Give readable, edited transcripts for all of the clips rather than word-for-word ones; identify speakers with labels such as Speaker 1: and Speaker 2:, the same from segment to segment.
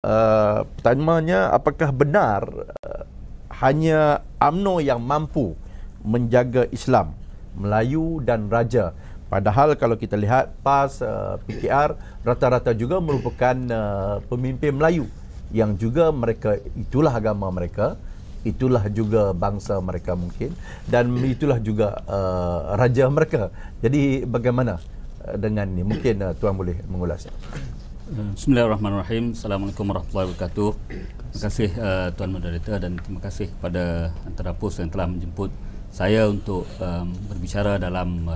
Speaker 1: Pertamanya, apakah benar hanya UMNO yang mampu menjaga Islam, Melayu dan Raja? Padahal kalau kita lihat PAS, PKR rata-rata juga merupakan pemimpin Melayu yang juga mereka, itulah agama mereka, itulah juga bangsa mereka mungkin, dan itulah juga raja mereka. Jadi bagaimana dengan ini? Mungkin Tuan boleh mengulas.
Speaker 2: Bismillahirrahmanirrahim. Assalamualaikum warahmatullahi wabarakatuh. Terima kasih Tuan Moderator, dan terima kasih kepada Antara Pos yang telah menjemput saya untuk berbicara dalam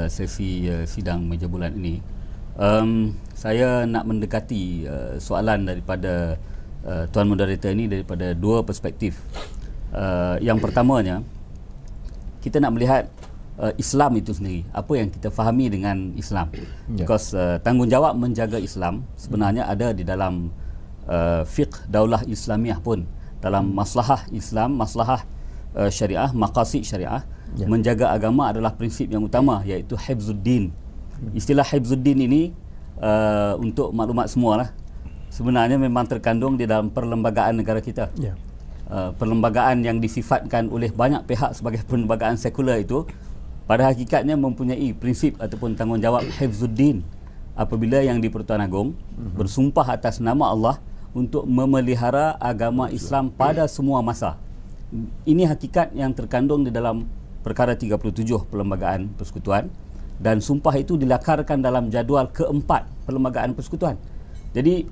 Speaker 2: sesi sidang meja bulan ini. Saya nak mendekati soalan daripada Tuan Moderator ini daripada dua perspektif. Yang pertamanya, kita nak melihat Islam itu sendiri, apa yang kita fahami dengan Islam. Because tanggungjawab menjaga Islam sebenarnya ada di dalam fiqh daulah Islamiah pun, dalam maslahah Islam, maslahah syariah, maqasid syariah. Menjaga agama adalah prinsip yang utama, iaitu hifzuddin. Istilah hifzuddin ini untuk maklumat semualah, sebenarnya memang terkandung di dalam perlembagaan negara kita. Perlembagaan yang disifatkan oleh banyak pihak sebagai perlembagaan sekular itu pada hakikatnya mempunyai prinsip ataupun tanggungjawab hifzuddin apabila yang di-Pertuan Agong bersumpah atas nama Allah untuk memelihara agama Islam pada semua masa. Ini hakikat yang terkandung di dalam perkara 37 Perlembagaan Persekutuan, dan sumpah itu dilakarkan dalam jadual keempat Perlembagaan Persekutuan. Jadi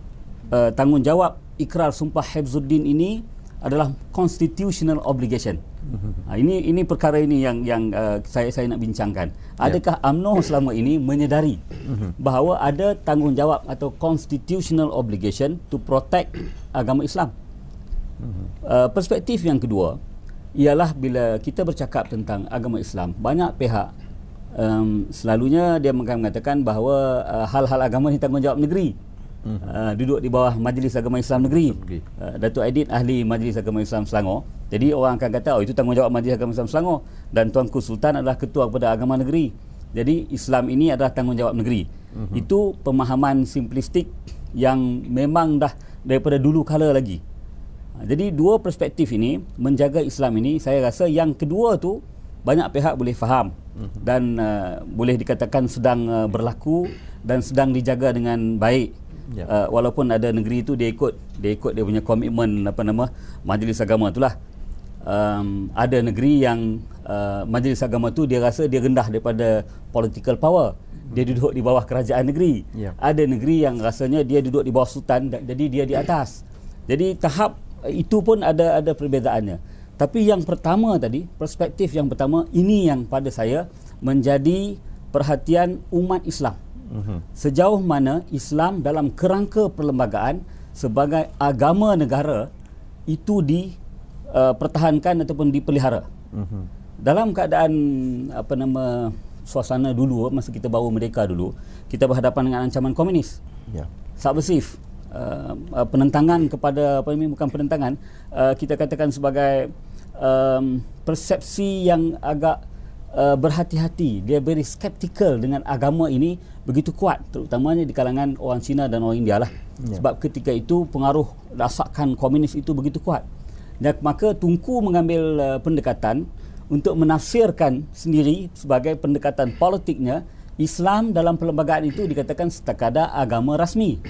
Speaker 2: tanggungjawab ikrar sumpah hifzuddin ini adalah constitutional obligation. Ini perkara ini yang saya nak bincangkan. Adakah UMNO selama ini menyedari bahawa ada tanggungjawab atau constitutional obligation to protect agama Islam? Perspektif yang kedua ialah bila kita bercakap tentang agama Islam, banyak pihak selalunya dia mengatakan bahawa hal-hal agama ini tanggungjawab negeri. Duduk di bawah Majlis Agama Islam Negeri. Datuk Aidit ahli Majlis Agama Islam Selangor. Jadi orang akan kata, oh, itu tanggungjawab Majlis Agama Islam Selangor, dan Tuanku Sultan adalah ketua kepada agama negeri. Jadi Islam ini adalah tanggungjawab negeri. Itu pemahaman simplistik yang memang dah daripada dulu kala lagi. Jadi dua perspektif ini menjaga Islam ini, saya rasa yang kedua tu banyak pihak boleh faham dan boleh dikatakan sedang berlaku dan sedang dijaga dengan baik. Walaupun ada negeri itu dia ikut dia punya komitmen Majlis Agama itulah. Ada negeri yang Majlis Agama tu dia rasa dia rendah daripada political power, dia duduk di bawah kerajaan negeri. Ada negeri yang rasanya dia duduk di bawah sultan, jadi dia di atas. Jadi tahap itu pun ada perbezaannya. Tapi yang pertama tadi, perspektif yang pertama ini yang pada saya menjadi perhatian umat Islam. Sejauh mana Islam dalam kerangka perlembagaan sebagai agama negara itu dipertahankan ataupun dipelihara. Dalam keadaan suasana dulu, masa kita baru merdeka dulu, kita berhadapan dengan ancaman komunis. Subversif, penentangan kepada bukan penentangan, kita katakan sebagai persepsi yang agak berhati-hati, dia very skeptical dengan agama ini begitu kuat, terutamanya di kalangan orang Cina dan orang India lah. Sebab ketika itu pengaruh rasakan komunis itu begitu kuat, dan maka Tunku mengambil pendekatan untuk menafsirkan sendiri sebagai pendekatan politiknya, Islam dalam perlembagaan itu dikatakan sekadar agama rasmi.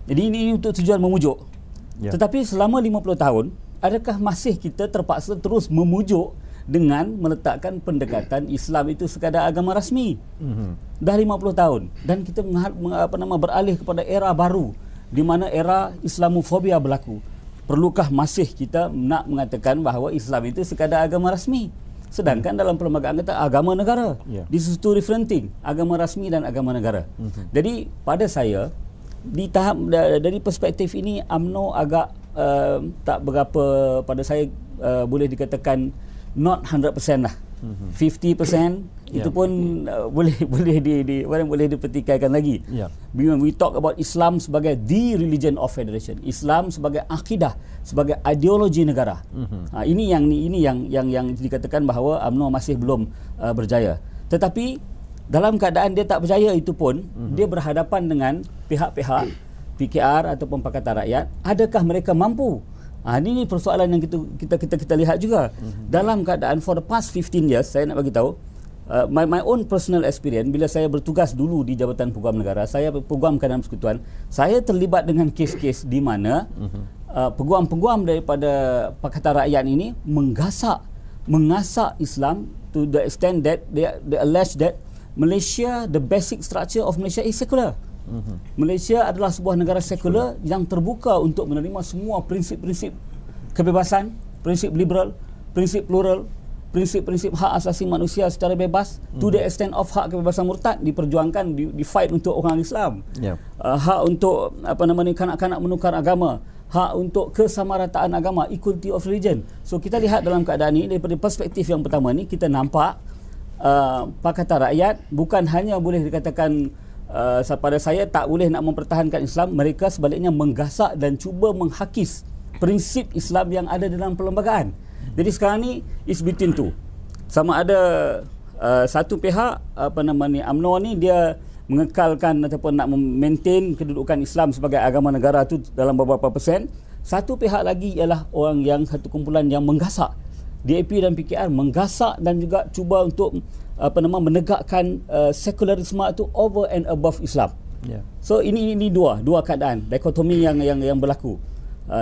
Speaker 2: Jadi ini untuk tujuan memujuk. Tetapi selama 50 tahun, adakah masih kita terpaksa terus memujuk dengan meletakkan pendekatan Islam itu sekadar agama rasmi? Dah 50 tahun dan kita beralih kepada era baru di mana era Islamofobia berlaku. Perlukah masih kita nak mengatakan bahawa Islam itu sekadar agama rasmi? Sedangkan dalam perlembagaan kita agama negara. This is two different things, agama rasmi dan agama negara. Jadi pada saya di tahap dari perspektif ini UMNO agak tak berapa, pada saya boleh dikatakan not 100% lah. 50% itu pun boleh dipertikaikan lagi. When we talk about Islam sebagai the religion of federation, Islam sebagai akidah, sebagai ideologi negara. Ini yang dikatakan bahawa UMNO masih belum berjaya. Tetapi dalam keadaan dia tak berjaya itu pun, dia berhadapan dengan pihak-pihak PKR ataupun Pakatan Rakyat, adakah mereka mampu? Ini persoalan yang kita lihat juga. Dalam keadaan for the past 15 years, saya nak bagi tahu, my own personal experience, bila saya bertugas dulu di Jabatan Peguam Negara, saya peguam Keadaan Persekutuan, saya terlibat dengan kes-kes di mana peguam-peguam daripada Pakatan Rakyat ini mengasak Islam to the extent that they allege that Malaysia, the basic structure of Malaysia is secular. Malaysia adalah sebuah negara sekular yang terbuka untuk menerima semua prinsip-prinsip kebebasan, prinsip liberal, prinsip plural, prinsip-prinsip hak asasi manusia secara bebas, to the extent of hak kebebasan murtad diperjuangkan, di fight untuk orang Islam. Hak untuk kanak-kanak menukar agama, hak untuk kesamarataan agama, equality of religion. So kita lihat dalam keadaan ini daripada perspektif yang pertama ni, kita nampak Pakatan Rakyat bukan hanya boleh dikatakan pada saya tak boleh nak mempertahankan Islam, mereka sebaliknya menggasak dan cuba menghakis prinsip Islam yang ada dalam perlembagaan. Jadi sekarang ni is between two. Sama ada satu pihak UMNO ni dia mengekalkan ataupun nak maintain kedudukan Islam sebagai agama negara tu dalam beberapa persen. Satu pihak lagi ialah orang yang satu kumpulan yang menggasak. DAP dan PKR menggasak dan juga cuba untuk menegakkan sekularisme itu over and above Islam. So ini dua keadaan, dikotomi yang berlaku.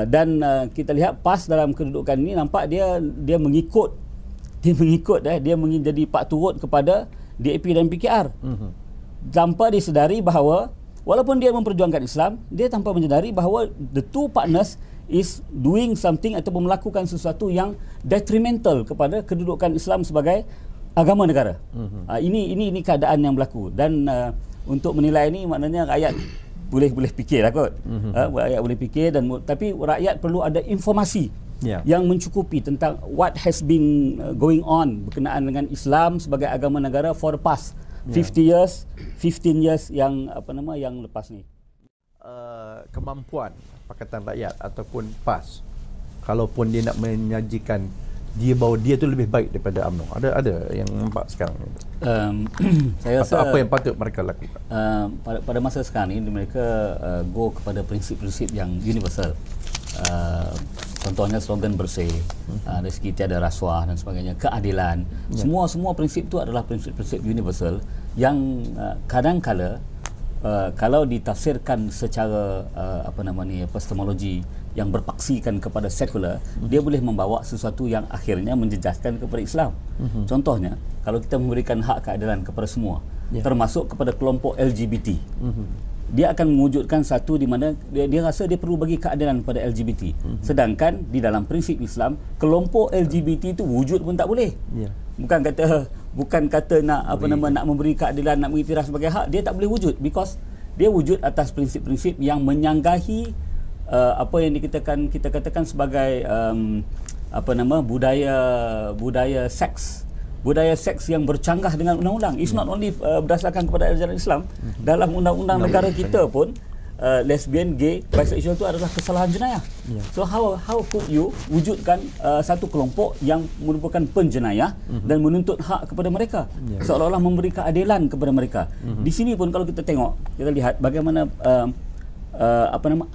Speaker 2: Dan kita lihat PAS dalam kedudukan ini nampak dia mengikut dia menjadi pak turut kepada DAP dan PKR. Tanpa disedari bahawa walaupun dia memperjuangkan Islam, dia tanpa menyedari bahawa the two partners is doing something ataupun melakukan sesuatu yang detrimental kepada kedudukan Islam sebagai agama negara. Ini keadaan yang berlaku, dan untuk menilai ini maknanya rakyat boleh fikirlah kot. Rakyat boleh fikir, tapi rakyat perlu ada informasi yang mencukupi tentang what has been going on berkenaan dengan Islam sebagai agama negara for the past 15 years yang lepas ni.
Speaker 1: Kemampuan Pakatan Rakyat ataupun PAS, kalaupun dia nak menyajikan bahawa dia tu lebih baik daripada UMNO, ada yang nampak sekarang ni?
Speaker 2: Saya rasa
Speaker 1: apa yang patut mereka lakukan?
Speaker 2: Pada masa sekarang ni mereka go kepada prinsip-prinsip yang universal. Contohnya slogan bersih, dari segi tiada rasuah dan sebagainya, keadilan. Semua prinsip itu adalah prinsip-prinsip universal yang kadang-kala kalau ditafsirkan secara epistemologi yang berpaksikan kepada sekular, dia boleh membawa sesuatu yang akhirnya menjejaskan kepada Islam. Contohnya, kalau kita memberikan hak keadilan kepada semua, termasuk kepada kelompok LGBT, dia akan mewujudkan satu di mana dia rasa dia perlu bagi keadilan kepada LGBT. Sedangkan di dalam prinsip Islam, kelompok LGBT itu wujud pun tak boleh. Bukan kata nak nak memberi keadilan, nak mengiktiraf sebagai hak, dia tak boleh wujud, because dia wujud atas prinsip-prinsip yang menyanggahi apa yang kita katakan sebagai budaya seks yang bercanggah dengan undang-undang. It's not only berdasarkan kepada ajaran Islam. Dalam undang-undang negara kita pun lesbian, gay, bisexual itu adalah kesalahan jenayah. So how could you wujudkan satu kelompok yang merupakan penjenayah dan menuntut hak kepada mereka, seolah-olah memberi keadilan kepada mereka. Di sini pun kalau kita tengok, kita lihat bagaimana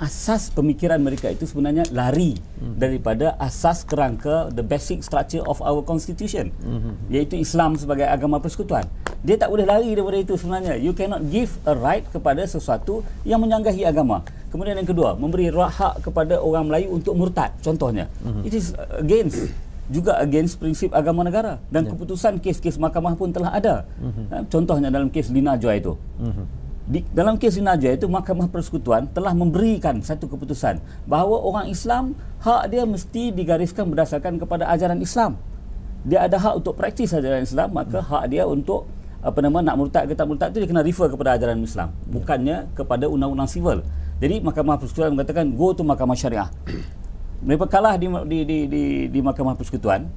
Speaker 2: asas pemikiran mereka itu sebenarnya lari daripada asas kerangka the basic structure of our constitution, iaitu Islam sebagai agama persekutuan. Dia tak boleh lari daripada itu sebenarnya. You cannot give a right kepada sesuatu yang menyanggahi agama. Kemudian yang kedua, memberi hak kepada orang Melayu untuk murtad, contohnya. It is against prinsip agama negara, dan keputusan kes-kes mahkamah pun telah ada. Contohnya dalam kes Lina Joy itu. Dalam kes Lina Joy itu, Mahkamah Persekutuan telah memberikan satu keputusan bahawa orang Islam, hak dia mesti digariskan berdasarkan kepada ajaran Islam. Dia ada hak untuk praktis ajaran Islam, maka hak dia untuk nak murtad ke tak murtad itu dia kena refer kepada ajaran Islam, bukannya kepada undang-undang sivil. Jadi Mahkamah Persekutuan mengatakan go to Mahkamah Syariah. Mereka kalah di Mahkamah Persekutuan.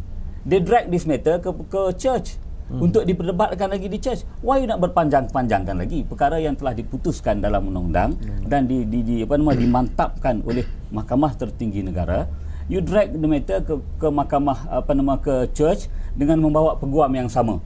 Speaker 2: They drag this matter ke church untuk diperdebatkan lagi di church. Why you nak berpanjang-panjangkan lagi perkara yang telah diputuskan dalam undang-undang dan dimantapkan oleh mahkamah tertinggi negara? You drag the matter ke mahkamah ke church dengan membawa peguam yang sama.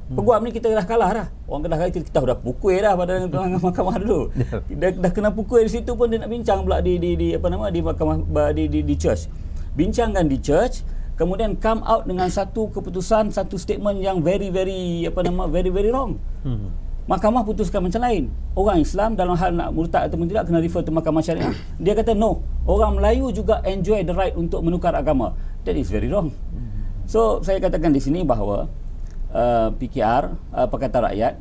Speaker 2: Peguam ni kita dah kalah dah. Orang dah kata kita dah pukul dah pada mahkamah dulu. Dah kena pukul di situ pun dia nak bincang pula di mahkamah di church. Bincangkan di church, kemudian come out dengan satu keputusan, satu statement yang very wrong. Mahkamah putuskan macam lain. Orang Islam dalam hal nak murtad atau tidak kena refer to mahkamah syariah. Dia kata no, orang Melayu juga enjoy the right untuk menukar agama. That is very wrong. So saya katakan di sini bahawa PKR, Pakatan Rakyat,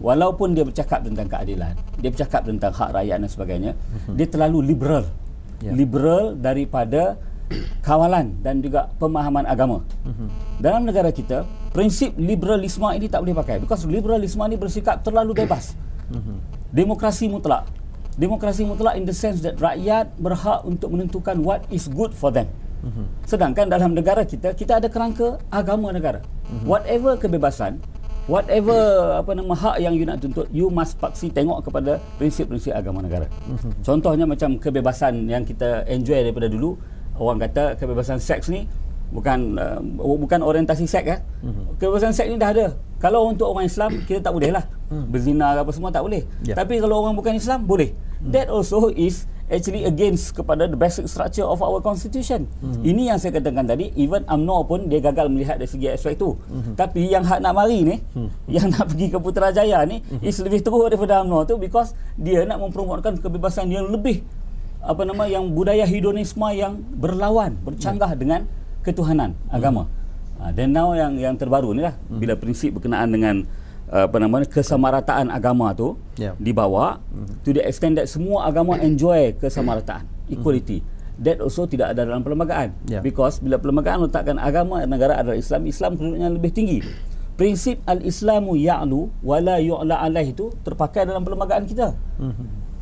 Speaker 2: walaupun dia bercakap tentang keadilan, dia bercakap tentang hak rakyat dan sebagainya, dia terlalu liberal. Liberal daripada kawalan dan juga pemahaman agama. Dalam negara kita, prinsip liberalisme ini tak boleh pakai, because liberalisme ini bersikap terlalu bebas. Demokrasi mutlak. Demokrasi mutlak in the sense that rakyat berhak untuk menentukan what is good for them. Sedangkan dalam negara kita, kita ada kerangka agama negara. Whatever kebebasan, whatever hak yang you nak tuntut, you must paksi tengok kepada prinsip-prinsip agama negara. Contohnya macam kebebasan yang kita enjoy daripada dulu. Orang kata kebebasan seks ni bukan orientasi seks ya. Kebebasan seks ni dah ada. Kalau untuk orang Islam kita tak boleh lah. Berzina apa semua tak boleh. Tapi kalau orang bukan Islam boleh. That also is actually against kepada the basic structure of our constitution. Ini yang saya katakan tadi, even UMNO pun dia gagal melihat dari segi aspek tu. Tapi yang hak nak mari ni, yang nak pergi ke Putrajaya ni, is lebih teruk daripada UMNO tu, because dia nak mempromotkan kebebasan yang lebih yang budaya hedonisme yang berlawan, bercanggah dengan ketuhanan agama. Dan now yang terbaru ni lah, bila prinsip berkenaan dengan kesamarataan agama tu dibawa to the extent that semua agama enjoy kesamarataan, equality. That also tidak ada dalam perlembagaan. Because bila perlembagaan letakkan agama negara adalah Islam, Islam kedudukannya lebih tinggi. Prinsip al-Islamu ya'lu wa la yu'la alaih itu terpakai dalam perlembagaan kita.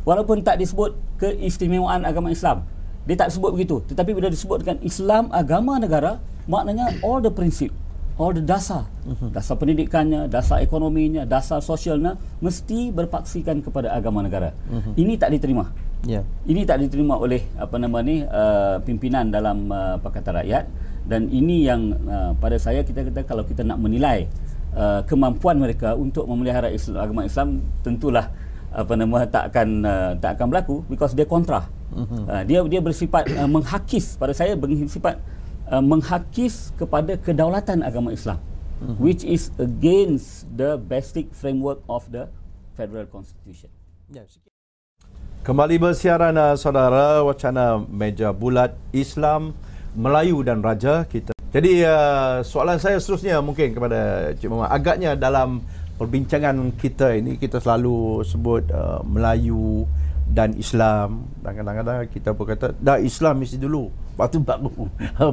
Speaker 2: Walaupun tak disebut keistimewaan agama Islam, dia tak sebut begitu. Tetapi bila disebutkan Islam agama negara, maknanya all the prinsip, all the dasar, dasar pendidikannya, dasar ekonominya, dasar sosialnya mesti berpaksikan kepada agama negara. Ini tak diterima. Ini tak diterima oleh pimpinan dalam Pakatan Rakyat, dan ini yang pada saya kita kata kalau kita nak menilai kemampuan mereka untuk memelihara agama Islam, tentulah tak akan berlaku, because dia kontra. Dia bersifat menghakis, pada saya bersifat menghakis kepada kedaulatan agama Islam, which is against the basic framework of the Federal Constitution.
Speaker 1: Kembali bersiaran saudara, wacana meja bulat Islam, Melayu dan Raja kita. Jadi soalan saya seterusnya mungkin kepada Cik Muhammad. Agaknya dalam perbincangan kita ini kita selalu sebut Melayu dan Islam, dan kadang-kadang kita pun kata dah Islam mesti dulu, lepas tu baru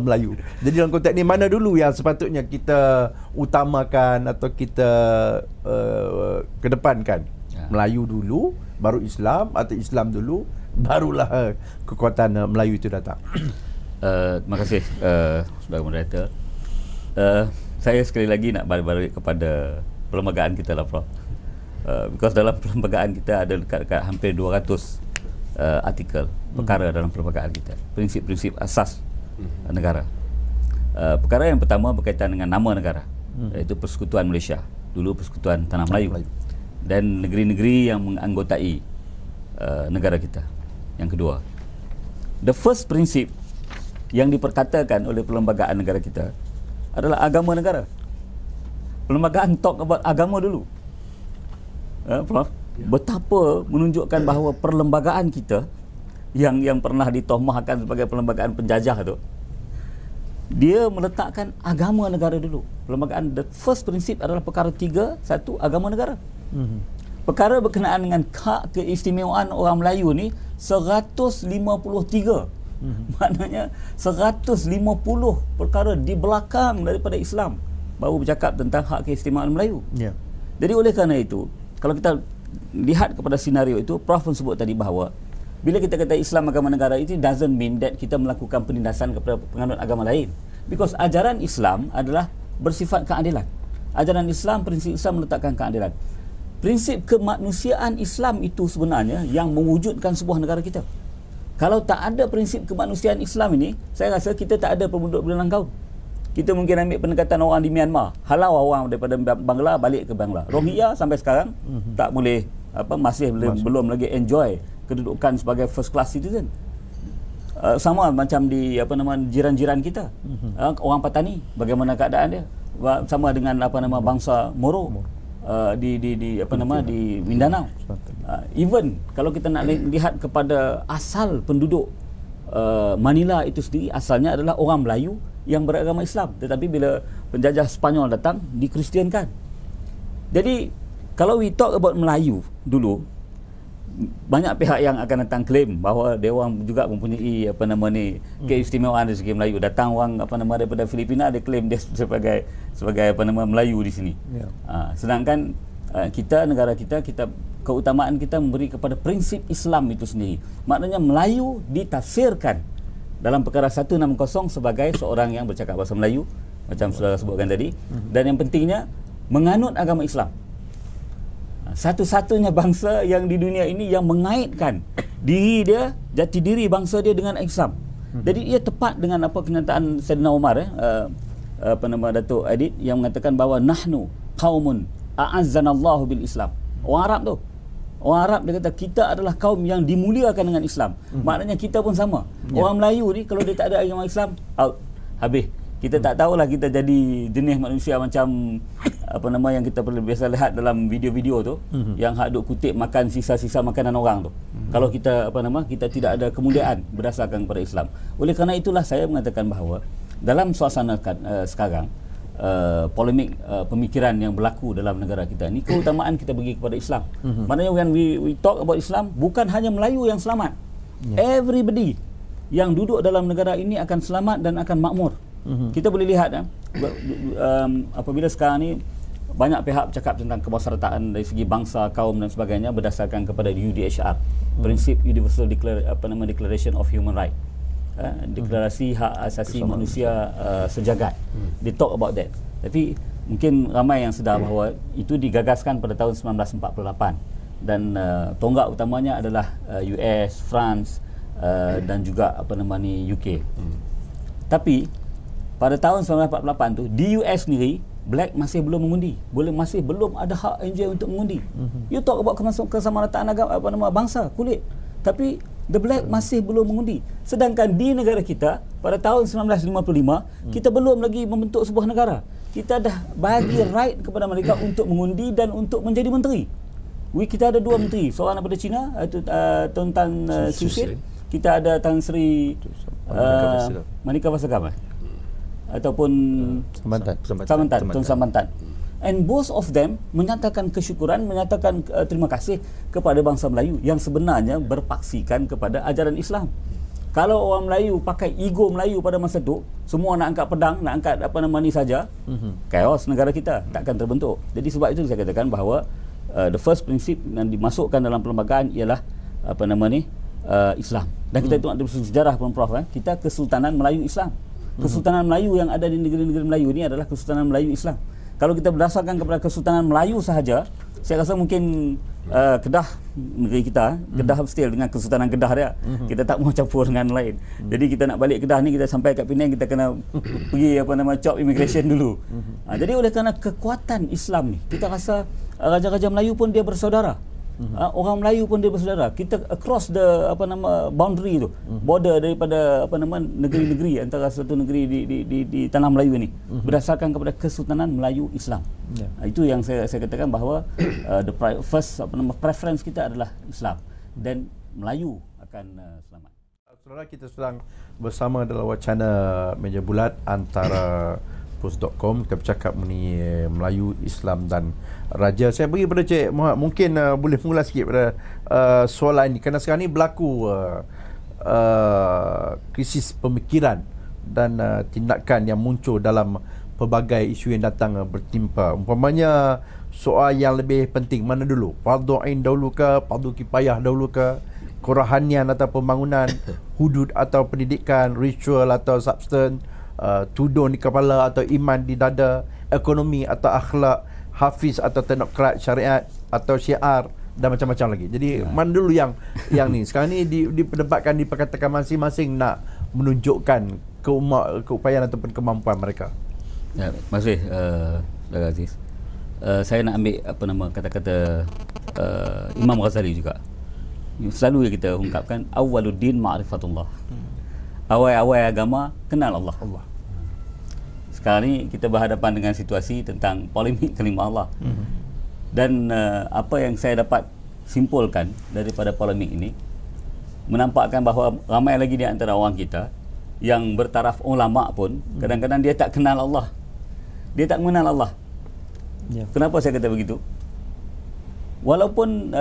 Speaker 1: Melayu. Jadi dalam konteks ni, mana dulu yang sepatutnya kita utamakan atau kita kedepankan? Melayu dulu baru Islam, atau Islam dulu barulah kekuatan Melayu itu datang?
Speaker 2: Terima kasih saudara moderator. Saya sekali lagi nak balik kepada perlembagaan kita lah, Prof. Because dalam perlembagaan kita ada dekat hampir 200 artikel perkara dalam perlembagaan kita, prinsip-prinsip asas negara. Perkara yang pertama berkaitan dengan nama negara, iaitu Persekutuan Malaysia, dulu Persekutuan Tanah Melayu, dan negeri-negeri yang menganggotai negara kita. Yang kedua, the first prinsip yang diperkatakan oleh perlembagaan negara kita adalah agama negara. Perlembagaan talk about agama dulu. Prof, betapa menunjukkan bahawa perlembagaan kita yang pernah ditohmahkan sebagai perlembagaan penjajah tu, dia meletakkan agama negara dulu. Perlembagaan, the first prinsip adalah perkara 3, 1, agama negara. Perkara berkenaan dengan hak keistimewaan orang Melayu ni 153. Maknanya 150 perkara di belakang daripada Islam baru bercakap tentang hak keistimewaan Melayu. Jadi oleh kerana itu, kalau kita lihat kepada senario itu, Prof pun sebut tadi bahawa bila kita kata Islam agama negara, itu doesn't mean that kita melakukan penindasan kepada penganut agama lain. Because ajaran Islam adalah bersifat keadilan. Ajaran Islam, prinsip Islam meletakkan keadilan. Prinsip kemanusiaan Islam itu sebenarnya yang mewujudkan sebuah negara kita. Kalau tak ada prinsip kemanusiaan Islam ini, saya rasa kita tak ada penduduk berdalam kaum. kita mungkin ambil pendekatan orang di Myanmar, halau orang daripada Bangla balik ke Bangla. Rohingya sampai sekarang tak boleh masih belum lagi enjoy kedudukan sebagai first class citizen. Sama macam di jiran-jiran kita, orang Patani, bagaimana keadaan dia? Sama dengan bangsa Moro di Mindanao. Even kalau kita nak lihat kepada asal penduduk Manila itu sendiri, asalnya adalah orang Melayu yang beragama Islam, tetapi bila penjajah Spanyol datang, dikristiankan. Jadi kalau we talk about Melayu dulu, banyak pihak yang akan datang claim bahawa dia orang juga mempunyai keistimewaan dari segi Melayu. Datang orang daripada Filipina, dia claim dia sebagai Melayu di sini. Sedangkan kita, negara kita keutamaan kita memberi kepada prinsip Islam itu sendiri. Maknanya Melayu ditafsirkan dalam perkara 160 sebagai seorang yang bercakap bahasa Melayu, macam saudara sebutkan tadi, dan yang pentingnya menganut agama Islam. Satu-satunya bangsa yang di dunia ini yang mengaitkan diri dia, jati diri bangsa dia dengan Islam. Jadi ia tepat dengan kenyataan Saidina Umar, Datuk Adit, yang mengatakan bahawa nahnu qaumun a'azzanallahu bil Islam. Orang Arab dia kata kita adalah kaum yang dimuliakan dengan Islam. Maknanya kita pun sama. Orang Melayu ni kalau dia tak ada agama Islam, out, habis. Kita tak tahulah kita jadi jenis manusia macam yang kita biasa lihat dalam video-video tu, yang hak duk kutip makan sisa-sisa makanan orang tu. Kalau kita kita tidak ada kemuliaan berdasarkan kepada Islam. Oleh kerana itulah saya mengatakan bahawa dalam suasana sekarang, polemik pemikiran yang berlaku dalam negara kita ni, keutamaan kita bagi kepada Islam. Maknanya when we talk about Islam, bukan hanya Melayu yang selamat. Everybody yang duduk dalam negara ini akan selamat dan akan makmur. Kita boleh lihat apabila sekarang ni banyak pihak bercakap tentang kemasyarakatan dari segi bangsa, kaum dan sebagainya berdasarkan kepada UDHR, Prinsip Universal Declaration of Human Rights, deklarasi hak asasi manusia sejagat. They talk about that. Tapi mungkin ramai yang sedar bahawa itu digagaskan pada tahun 1948 dan tonggak utamanya adalah US, France dan juga UK. Tapi pada tahun 1948 tu di US sendiri, black masih belum mengundi, masih belum ada hak NJ untuk mengundi. You talk about kesamarataan agama bangsa kulit, tapi the black masih belum mengundi. Sedangkan di negara kita pada tahun 1955 kita belum lagi membentuk sebuah negara. Kita dah bagi right kepada mereka untuk mengundi dan untuk menjadi menteri. Kita ada 2 menteri, seorang daripada China, Tun Tan Siew Sin. Kita ada Tan Sri Manika Vasagam ataupun Samantan, Tun Samantan. And both of them menyatakan kesyukuran, menyatakan terima kasih kepada bangsa Melayu yang sebenarnya berpaksikan kepada ajaran Islam. Kalau orang Melayu pakai ego Melayu pada masa itu, semua nak angkat pedang, nak angkat ni saja, chaos negara kita takkan terbentuk. Jadi sebab itu saya katakan bahawa the first prinsip yang dimasukkan dalam perlembagaan ialah Islam. Dan kita tengok dari sejarah pun Prof, kita Kesultanan Melayu Islam. Kesultanan Melayu yang ada di negeri-negeri Melayu ini adalah Kesultanan Melayu Islam. Kalau kita berdasarkan kepada Kesultanan Melayu sahaja, saya rasa mungkin Kedah, negeri kita, Kedah still dengan Kesultanan Kedah dia. Kita tak mau campur dengan lain. Jadi kita nak balik Kedah ni, kita sampai kat Penang, kita kena pergi chop immigration dulu. Jadi oleh kerana kekuatan Islam ni, kita rasa raja-raja Melayu pun dia bersaudara. Orang Melayu pun dia bersaudara. Kita across the boundary tu, border daripada negeri-negeri, antara satu negeri di tanah Melayu ni, berdasarkan kepada Kesultanan Melayu Islam. Itu yang saya katakan bahawa the first preference kita adalah Islam dan Melayu akan selamat.
Speaker 1: Saudara, kita sedang bersama dalam wacana meja bulat antara Pus.com. Kita bercakap mengenai Melayu, Islam dan Raja. Saya bagi pada Cik Muhammad, mungkin boleh mula sikit pada soalan ini, kerana sekarang ni berlaku krisis pemikiran dan tindakan yang muncul dalam pelbagai isu yang datang bertimpa. Umpamanya soal yang lebih penting mana dulu? Fardu ain dahulu ke, fardu kifayah dahulu ke, kerohanian atau pembangunan, hudud atau pendidikan, ritual atau substance, tudung di kepala atau iman di dada, ekonomi atau akhlak, hafiz atau teknokrat, syariat atau syiar dan macam-macam lagi. Jadi mana dulu yang ni? Sekarang ni diperdebatkan, diperkatakan masing-masing nak menunjukkan keupayaan ataupun kemampuan mereka.
Speaker 2: Ya, terima kasih Saudara Aziz. Saya nak ambil kata-kata Imam Ghazali juga. Selalu kita ungkapkan awwaluddin ma'rifatullah. Awal-awal agama kenal Allah. Sekarang ni kita berhadapan dengan situasi tentang polemik kalimah Allah. Dan apa yang saya dapat simpulkan daripada polemik ini menampakkan bahawa ramai lagi di antara orang kita yang bertaraf ulama pun kadang-kadang dia tak kenal Allah. Dia tak mengenal Allah. Kenapa saya kata begitu? Walaupun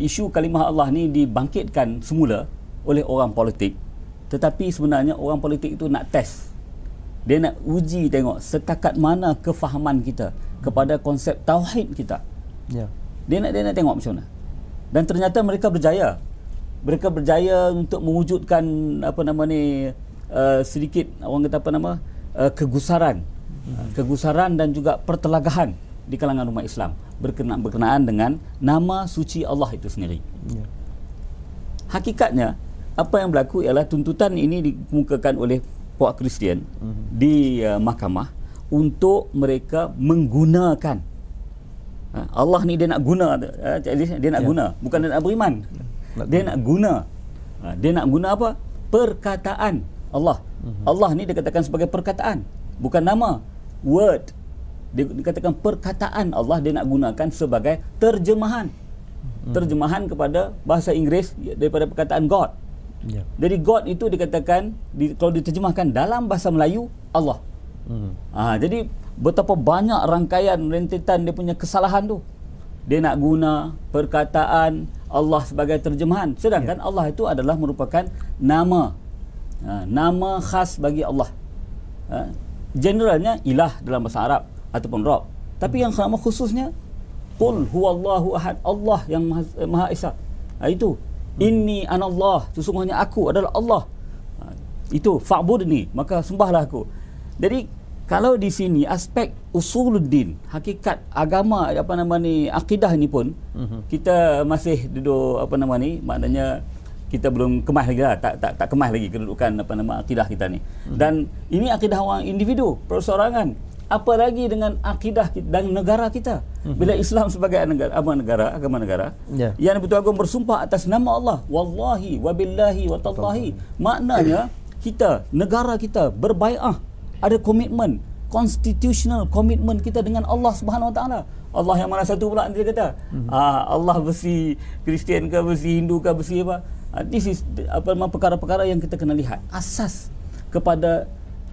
Speaker 2: isu kalimah Allah ni dibangkitkan semula oleh orang politik, tetapi sebenarnya orang politik itu nak test. Dia nak uji tengok setakat mana kefahaman kita kepada konsep tauhid kita. Dia nak tengok macam mana. Dan ternyata mereka berjaya. Mereka berjaya untuk mewujudkan sedikit orang kata kegusaran dan juga pertelagahan di kalangan umat Islam berkenaan dengan nama suci Allah itu sendiri. Hakikatnya apa yang berlaku ialah tuntutan ini dikemukakan oleh puak Kristian di mahkamah untuk mereka menggunakan Allah ni dia nak guna, dia nak guna, bukan dia nak beriman. Dia nak guna. Dia nak guna apa? Perkataan Allah. Allah ni dikatakan sebagai perkataan, bukan nama, word. Dia dikatakan perkataan Allah, dia nak gunakan sebagai terjemahan. Terjemahan kepada bahasa Inggeris daripada perkataan God. Jadi God itu dikatakan kalau diterjemahkan dalam bahasa Melayu Allah. Jadi betapa banyak rangkaian rentetan dia punya kesalahan tu. Dia nak guna perkataan Allah sebagai terjemahan, sedangkan Allah itu adalah merupakan nama. Nama khas bagi Allah. Generalnya ilah dalam bahasa Arab ataupun Rabb. Tapi yang sama khususnya Qul huwallahu ahad, Allah yang Maha Esa. Itu inni anallah, sesungguhnya aku adalah Allah. Itu fa'budni, maka sembahlah aku. Jadi kalau di sini aspek usuluddin, hakikat agama akidah ini pun kita masih duduk maknanya kita belum kemas lagi lah, tak kemas lagi kedudukan akidah kita ni. Dan ini akidah orang individu, perseorangan. Apa lagi dengan akidah kita dan negara kita? Bila Islam sebagai agama negara yang Betul Agung bersumpah atas nama Allah, wallahi wabillahi watallahi, maknanya kita, negara kita berbai'ah, ada komitmen, constitutional komitmen kita dengan Allah Subhanahu Wa Taala. Allah yang mana satu pula dia kata. Allah versi Kristian ke, versi Hindu ke, versi apa? This is perkara-perkara yang kita kena lihat. Asas kepada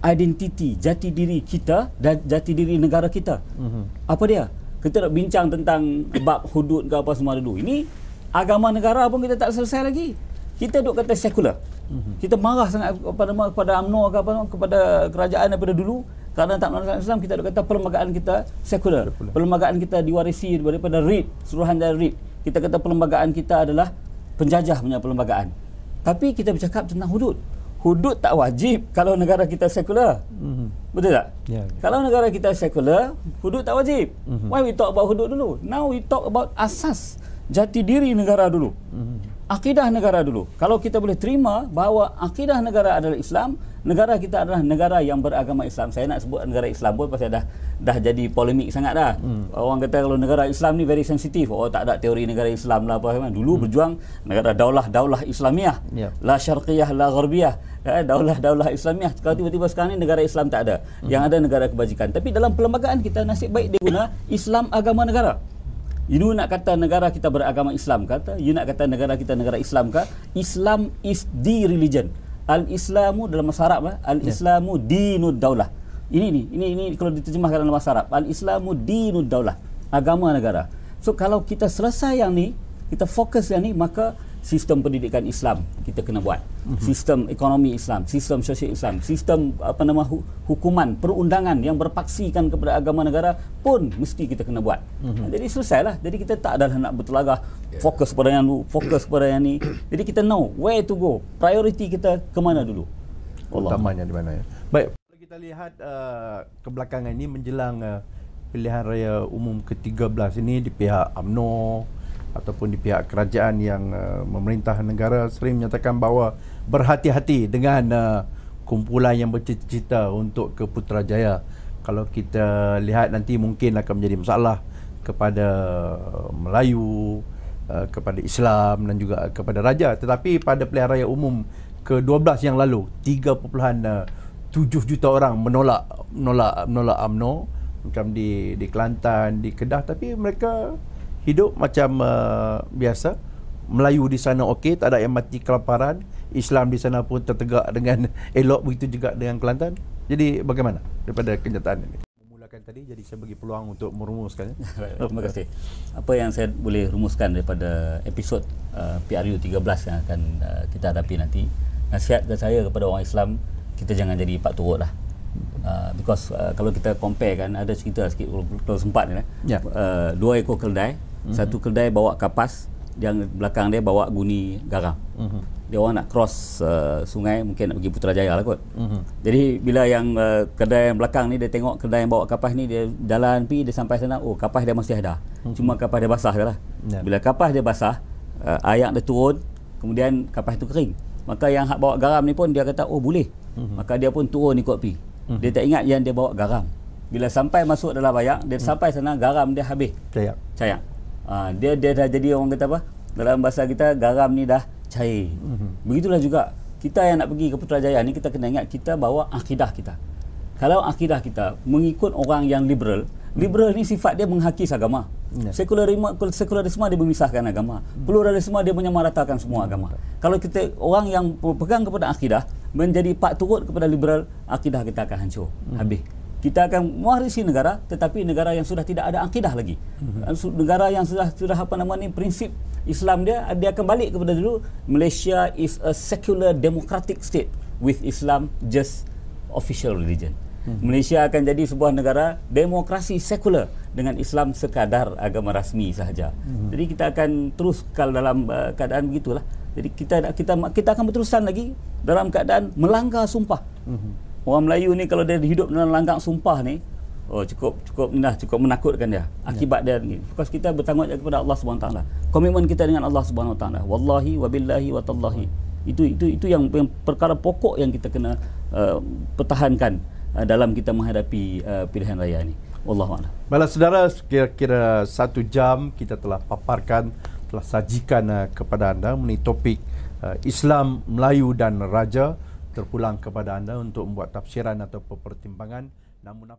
Speaker 2: identiti, jati diri kita dan jati diri negara kita. Apa dia? Kita nak bincang tentang bab hudud ke apa semua dulu. Ini agama negara pun kita tak selesai lagi. Kita duk kata sekular. Kita marah sangat kepada UMNO ke apa, kepada kerajaan daripada dulu kerana tak menolak Islam. Kita duk kata perlembagaan kita sekular. Perlembagaan kita diwarisi daripada RID, suruhan dari RID. Kita kata perlembagaan kita adalah penjajah punya perlembagaan. Tapi kita bercakap tentang hudud. Hudud tak wajib kalau negara kita sekular. Betul tak? Kalau negara kita sekular, hudud tak wajib. Why we talk about hudud dulu? Now we talk about asas jati diri negara dulu. Akidah negara dulu. Kalau kita boleh terima bahawa akidah negara adalah Islam, negara kita adalah negara yang beragama Islam. Saya nak sebut negara Islam pun pasal dah jadi polemik sangat dah. Orang kata kalau negara Islam ni very sensitif. Oh, tak ada teori negara Islam lah apa. Dulu berjuang negara daulah Islamiah. La syarqiyah la gharbiyah. Daulah Islamiah. Kalau tiba-tiba sekarang ni negara Islam tak ada. Yang ada negara kebajikan. Tapi dalam perlembagaan kita nasib baik dia guna Islam agama negara. You nak kata negara kita beragama Islam kata, you nak kata negara kita negara Islam kah? Islam is the religion. Al-Islamu dalam bahasa Arab, Al-Islamu dinud daulah. Ini kalau diterjemahkan dalam bahasa Arab, Al-Islamu dinud daulah, agama negara. So kalau kita selesai yang ni, kita fokus yang ni, maka sistem pendidikan Islam kita kena buat. Sistem ekonomi Islam, sistem sosial Islam, sistem hukuman, perundangan yang berpaksikan kepada agama negara pun mesti kita kena buat. Jadi selesailah. Jadi kita tak adalah nak bertelagah fokus pada yang dulu, fokus pada yang ni. Jadi kita know where to go. Priority kita ke mana dulu.
Speaker 1: Utamanya di mana ya. Baik, kalau kita lihat kebelakangan ini menjelang pilihan raya umum ke-13 ini di pihak UMNO ataupun di pihak kerajaan yang memerintah negara sering menyatakan bahawa berhati-hati dengan kumpulan yang bercita-cita untuk ke Putrajaya. Kalau kita lihat nanti mungkin akan menjadi masalah kepada Melayu, kepada Islam dan juga kepada Raja. Tetapi pada pilihan raya umum ke-12 yang lalu, 3.7 juta orang menolak UMNO, macam di Kelantan, di Kedah, tapi mereka hidup macam biasa. Melayu di sana okey, tak ada yang mati kelaparan. Islam di sana pun tertegak dengan elok, begitu juga dengan Kelantan. Jadi bagaimana daripada kenyataan ini? Memulakan tadi, jadi saya bagi peluang untuk merumuskan.
Speaker 2: Terima kasih. Apa yang saya boleh rumuskan daripada episod PRU 13 yang akan kita hadapi nanti, nasihat ke saya kepada orang Islam, kita jangan jadi pak turut lah. Because kalau kita compare kan, ada cerita sikit kalau sempat ni, dua ekor keldai, satu keldai bawa kapas, yang belakang dia bawa guni garam. Dia orang nak cross sungai, mungkin nak pergi Putrajaya lah kot. Jadi bila yang kedai yang belakang ni, dia tengok kedai yang bawa kapas ni, dia jalan pergi, dia sampai sana, oh kapas dia masih ada, cuma kapas dia basah je lah. Bila kapas dia basah, air dia turun, kemudian kapas tu kering, maka yang hak bawa garam ni pun dia kata oh boleh, maka dia pun turun ikut pergi. Dia tak ingat yang dia bawa garam. Bila sampai masuk dalam bayak, dia sampai sana, garam dia habis cayak. Dia dah jadi, orang kata apa, dalam bahasa kita, garam ni dah cair. Begitulah juga kita yang nak pergi ke Putrajaya ni, kita kena ingat kita bawa akidah kita. Kalau akidah kita mengikut orang yang liberal ni sifat dia menghakis agama. Sekularisme dia memisahkan agama. Pluralisme dia menyamaratakan semua agama. Kalau kita orang yang pegang kepada akidah menjadi pak turut kepada liberal, akidah kita akan hancur, habis. Kita akan mewarisi negara, tetapi negara yang sudah tidak ada akidah lagi. Negara yang sudah prinsip Islam dia akan balik kepada dulu. Malaysia is a secular democratic state with Islam just official religion. Malaysia akan jadi sebuah negara demokrasi sekular dengan Islam sekadar agama rasmi sahaja. Jadi kita akan terus dalam keadaan begitulah. Jadi kita akan berterusan lagi dalam keadaan melanggar sumpah. Orang Melayu ni kalau dia hidup dalam langgang sumpah ni, cukup menakutkan dia. Akibat dia ni, because kita bertanggungjawab kepada Allah Subhanahu Wa Taala. Komitmen kita dengan Allah Subhanahu Wa Taala. Wallahi wa billahi wa tallahi. Itu yang perkara pokok yang kita kena pertahankan dalam kita menghadapi pilihan raya ni. Wallahu a'lam.
Speaker 1: Baiklah saudara, kira-kira 1 jam kita telah paparkan, telah sajikan kepada anda mengenai topik Islam, Melayu dan Raja. Terpulang kepada anda untuk membuat tafsiran atau pertimbangan. Namun apa